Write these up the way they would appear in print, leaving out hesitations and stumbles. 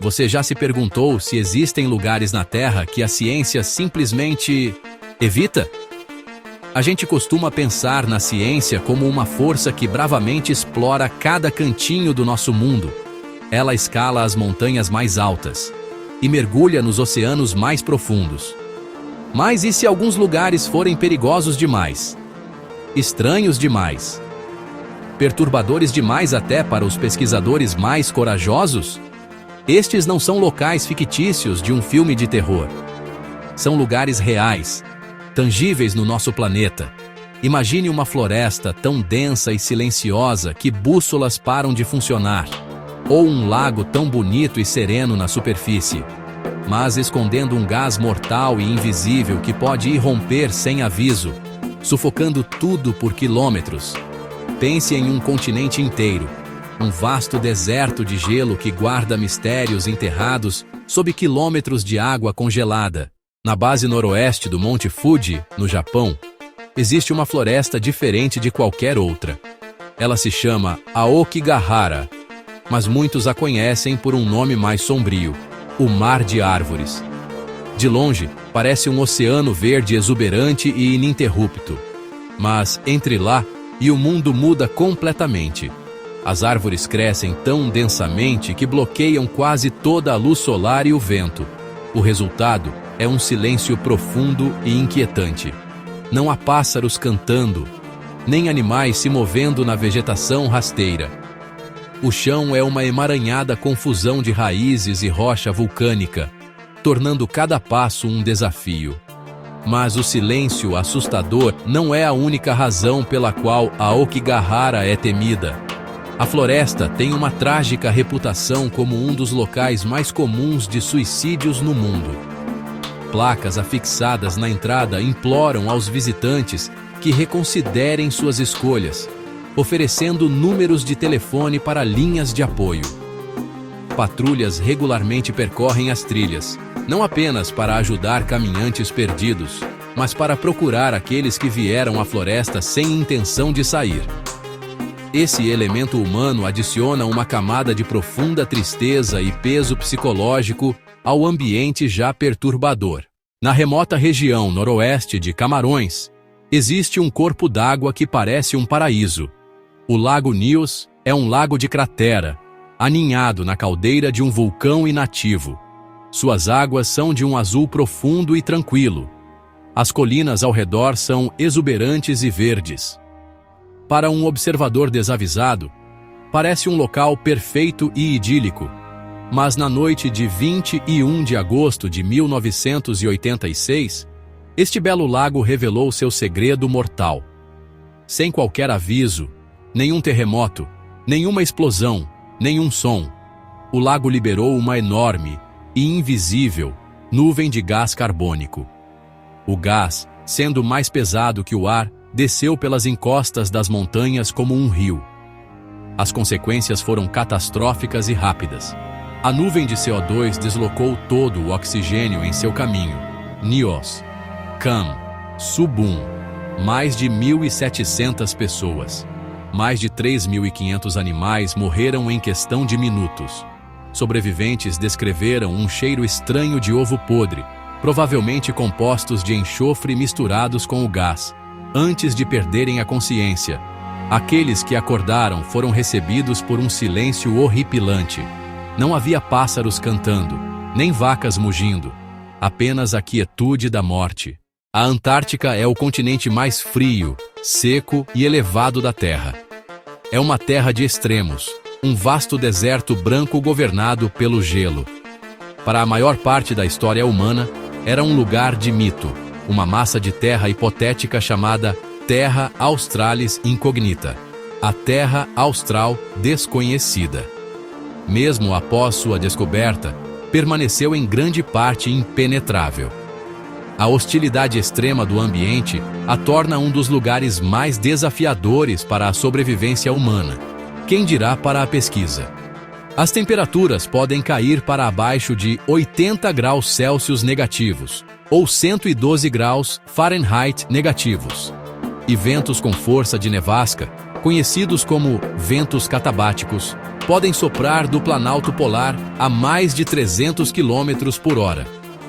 Você já se perguntou se existem lugares na Terra que a ciência simplesmente evita? A gente costuma pensar na ciência como uma força que bravamente explora cada cantinho do nosso mundo. Ela escala as montanhas mais altas e mergulha nos oceanos mais profundos. Mas e se alguns lugares forem perigosos demais? Estranhos demais? Perturbadores demais até para os pesquisadores mais corajosos? Estes não são locais fictícios de um filme de terror. São lugares reais, tangíveis no nosso planeta. Imagine uma floresta tão densa e silenciosa que bússolas param de funcionar. Ou um lago tão bonito e sereno na superfície, mas escondendo um gás mortal e invisível que pode irromper sem aviso, sufocando tudo por quilômetros. Pense em um continente inteiro. Um vasto deserto de gelo que guarda mistérios enterrados sob quilômetros de água congelada. Na base noroeste do Monte Fuji, no Japão, existe uma floresta diferente de qualquer outra. Ela se chama Aokigahara, mas muitos a conhecem por um nome mais sombrio, o Mar de Árvores. De longe, parece um oceano verde exuberante e ininterrupto. Mas, entre lá, e o mundo muda completamente. As árvores crescem tão densamente que bloqueiam quase toda a luz solar e o vento. O resultado é um silêncio profundo e inquietante. Não há pássaros cantando, nem animais se movendo na vegetação rasteira. O chão é uma emaranhada confusão de raízes e rocha vulcânica, tornando cada passo um desafio. Mas o silêncio assustador não é a única razão pela qual a Aokigahara é temida. A floresta tem uma trágica reputação como um dos locais mais comuns de suicídios no mundo. Placas afixadas na entrada imploram aos visitantes que reconsiderem suas escolhas, oferecendo números de telefone para linhas de apoio. Patrulhas regularmente percorrem as trilhas, não apenas para ajudar caminhantes perdidos, mas para procurar aqueles que vieram à floresta sem intenção de sair. Esse elemento humano adiciona uma camada de profunda tristeza e peso psicológico ao ambiente já perturbador. Na remota região noroeste de Camarões, existe um corpo d'água que parece um paraíso. O Lago Nyos é um lago de cratera, aninhado na caldeira de um vulcão inativo. Suas águas são de um azul profundo e tranquilo. As colinas ao redor são exuberantes e verdes. Para um observador desavisado, parece um local perfeito e idílico, mas na noite de 21 de agosto de 1986, este belo lago revelou seu segredo mortal. Sem qualquer aviso, nenhum terremoto, nenhuma explosão, nenhum som, o lago liberou uma enorme e invisível nuvem de gás carbônico. O gás, sendo mais pesado que o ar, desceu pelas encostas das montanhas como um rio. As consequências foram catastróficas e rápidas. A nuvem de CO2 deslocou todo o oxigênio em seu caminho. Nyos, Kham, Subum, mais de 1.700 pessoas. Mais de 3.500 animais morreram em questão de minutos. Sobreviventes descreveram um cheiro estranho de ovo podre, provavelmente compostos de enxofre misturados com o gás, antes de perderem a consciência. Aqueles que acordaram foram recebidos por um silêncio horripilante. Não havia pássaros cantando, nem vacas mugindo, apenas a quietude da morte. A Antártica é o continente mais frio, seco e elevado da Terra. É uma terra de extremos, um vasto deserto branco governado pelo gelo. Para a maior parte da história humana, era um lugar de mito, uma massa de terra hipotética chamada Terra Australis Incognita, a Terra Austral Desconhecida. Mesmo após sua descoberta, permaneceu em grande parte impenetrável. A hostilidade extrema do ambiente a torna um dos lugares mais desafiadores para a sobrevivência humana, quem dirá para a pesquisa. As temperaturas podem cair para abaixo de 80 graus Celsius negativos, ou 112 graus Fahrenheit negativos. E ventos com força de nevasca conhecidos como ventos catabáticos, podem soprar do planalto polar a mais de 300 km por hora.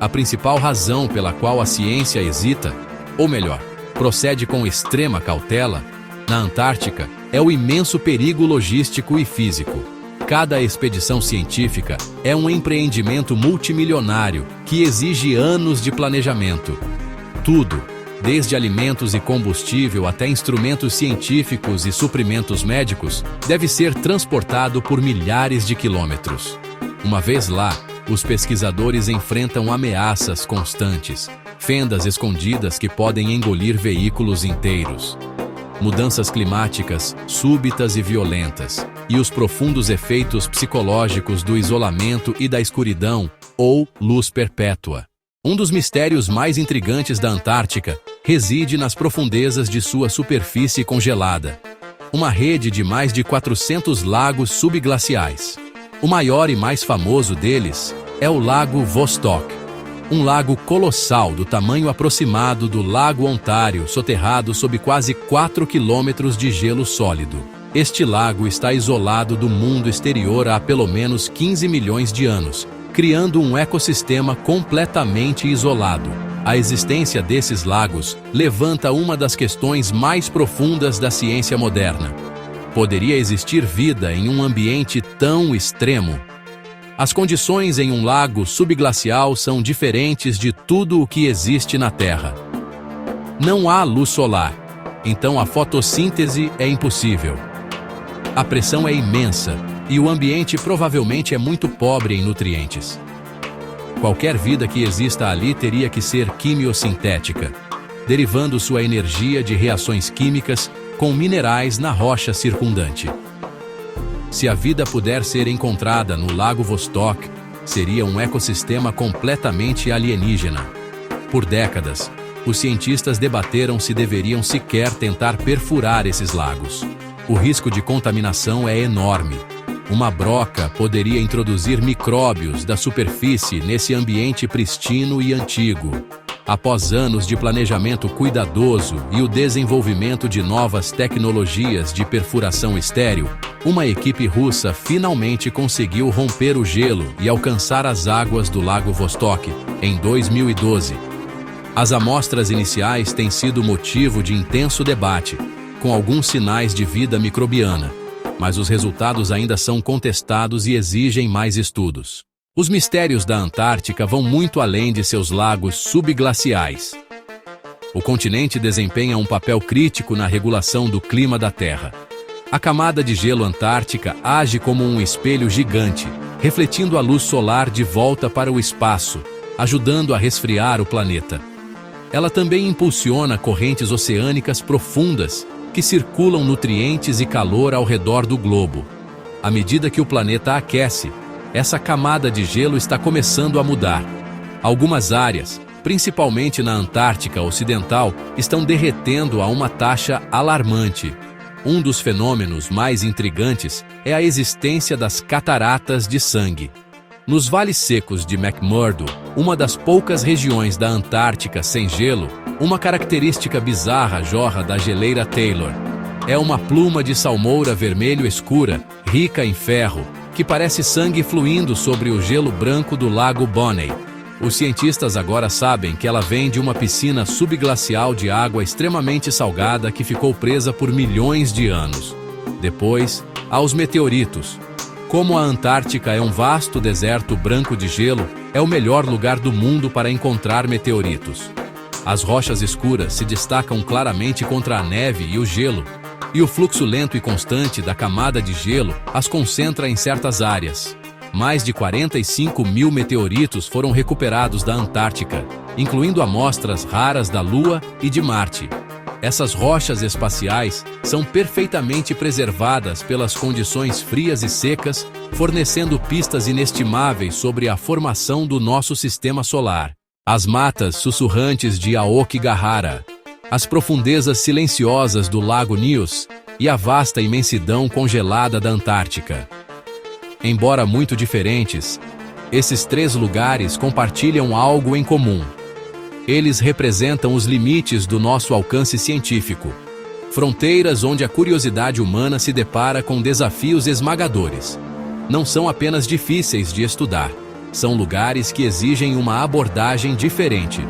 A principal razão pela qual a ciência hesita, ou melhor, procede com extrema cautela, na Antártica, é o imenso perigo logístico e físico. Cada expedição científica é um empreendimento multimilionário que exige anos de planejamento. Tudo, desde alimentos e combustível até instrumentos científicos e suprimentos médicos, deve ser transportado por milhares de quilômetros. Uma vez lá, os pesquisadores enfrentam ameaças constantes, fendas escondidas que podem engolir veículos inteiros, mudanças climáticas súbitas e violentas, e os profundos efeitos psicológicos do isolamento e da escuridão, ou luz perpétua. Um dos mistérios mais intrigantes da Antártica reside nas profundezas de sua superfície congelada. Uma rede de mais de 400 lagos subglaciais. O maior e mais famoso deles é o Lago Vostok, um lago colossal do tamanho aproximado do Lago Ontário, soterrado sob quase 4 quilômetros de gelo sólido. Este lago está isolado do mundo exterior há pelo menos 15 milhões de anos, criando um ecossistema completamente isolado. A existência desses lagos levanta uma das questões mais profundas da ciência moderna. Poderia existir vida em um ambiente tão extremo? As condições em um lago subglacial são diferentes de tudo o que existe na Terra. Não há luz solar, então a fotossíntese é impossível. A pressão é imensa e o ambiente provavelmente é muito pobre em nutrientes. Qualquer vida que exista ali teria que ser quimiosintética, derivando sua energia de reações químicas com minerais na rocha circundante. Se a vida puder ser encontrada no Lago Vostok, seria um ecossistema completamente alienígena. Por décadas, os cientistas debateram se deveriam sequer tentar perfurar esses lagos. O risco de contaminação é enorme. Uma broca poderia introduzir micróbios da superfície nesse ambiente pristino e antigo. Após anos de planejamento cuidadoso e o desenvolvimento de novas tecnologias de perfuração estéril, uma equipe russa finalmente conseguiu romper o gelo e alcançar as águas do Lago Vostok em 2012. As amostras iniciais têm sido motivo de intenso debate, com alguns sinais de vida microbiana, mas os resultados ainda são contestados e exigem mais estudos. Os mistérios da Antártica vão muito além de seus lagos subglaciais. O continente desempenha um papel crítico na regulação do clima da Terra. A camada de gelo antártica age como um espelho gigante, refletindo a luz solar de volta para o espaço, ajudando a resfriar o planeta. Ela também impulsiona correntes oceânicas profundas, que circulam nutrientes e calor ao redor do globo. À medida que o planeta aquece, essa camada de gelo está começando a mudar. Algumas áreas, principalmente na Antártica Ocidental, estão derretendo a uma taxa alarmante. Um dos fenômenos mais intrigantes é a existência das cataratas de sangue. Nos vales secos de McMurdo, uma das poucas regiões da Antártica sem gelo, uma característica bizarra jorra da geleira Taylor. É uma pluma de salmoura vermelho escura, rica em ferro, que parece sangue fluindo sobre o gelo branco do Lago Bonney. Os cientistas agora sabem que ela vem de uma piscina subglacial de água extremamente salgada que ficou presa por milhões de anos. Depois, há os meteoritos. Como a Antártica é um vasto deserto branco de gelo, é o melhor lugar do mundo para encontrar meteoritos. As rochas escuras se destacam claramente contra a neve e o gelo, e o fluxo lento e constante da camada de gelo as concentra em certas áreas. Mais de 45 mil meteoritos foram recuperados da Antártica, incluindo amostras raras da Lua e de Marte. Essas rochas espaciais são perfeitamente preservadas pelas condições frias e secas, fornecendo pistas inestimáveis sobre a formação do nosso sistema solar. As matas sussurrantes de Aokigahara, as profundezas silenciosas do Lago Nyos e a vasta imensidão congelada da Antártica. Embora muito diferentes, esses três lugares compartilham algo em comum. Eles representam os limites do nosso alcance científico. Fronteiras onde a curiosidade humana se depara com desafios esmagadores. Não são apenas difíceis de estudar, são lugares que exigem uma abordagem diferente.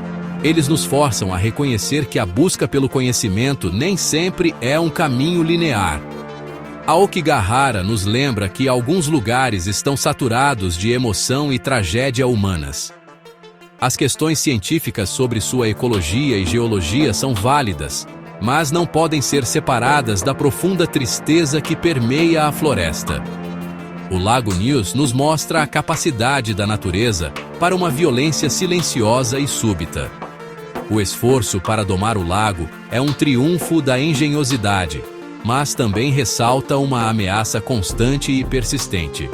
Eles nos forçam a reconhecer que a busca pelo conhecimento nem sempre é um caminho linear. Aokigahara nos lembra que alguns lugares estão saturados de emoção e tragédia humanas. As questões científicas sobre sua ecologia e geologia são válidas, mas não podem ser separadas da profunda tristeza que permeia a floresta. O Lago Nyos nos mostra a capacidade da natureza para uma violência silenciosa e súbita. O esforço para domar o lago é um triunfo da engenhosidade, mas também ressalta uma ameaça constante e persistente.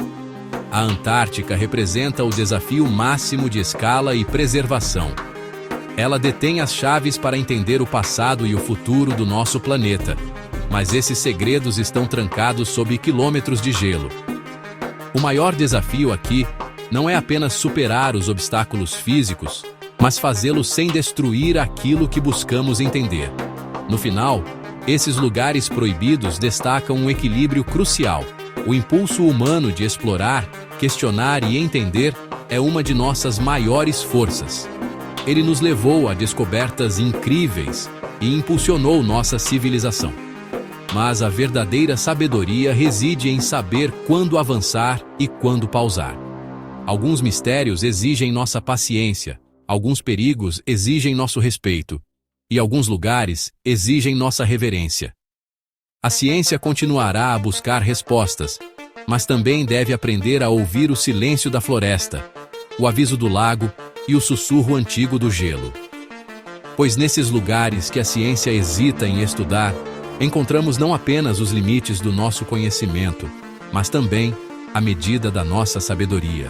A Antártica representa o desafio máximo de escala e preservação. Ela detém as chaves para entender o passado e o futuro do nosso planeta, mas esses segredos estão trancados sob quilômetros de gelo. O maior desafio aqui não é apenas superar os obstáculos físicos, mas fazê-los sem destruir aquilo que buscamos entender. No final, esses lugares proibidos destacam um equilíbrio crucial. O impulso humano de explorar, questionar e entender é uma de nossas maiores forças. Ele nos levou a descobertas incríveis e impulsionou nossa civilização. Mas a verdadeira sabedoria reside em saber quando avançar e quando pausar. Alguns mistérios exigem nossa paciência, alguns perigos exigem nosso respeito, e alguns lugares exigem nossa reverência. A ciência continuará a buscar respostas, mas também deve aprender a ouvir o silêncio da floresta, o aviso do lago e o sussurro antigo do gelo. Pois nesses lugares que a ciência hesita em estudar, encontramos não apenas os limites do nosso conhecimento, mas também a medida da nossa sabedoria.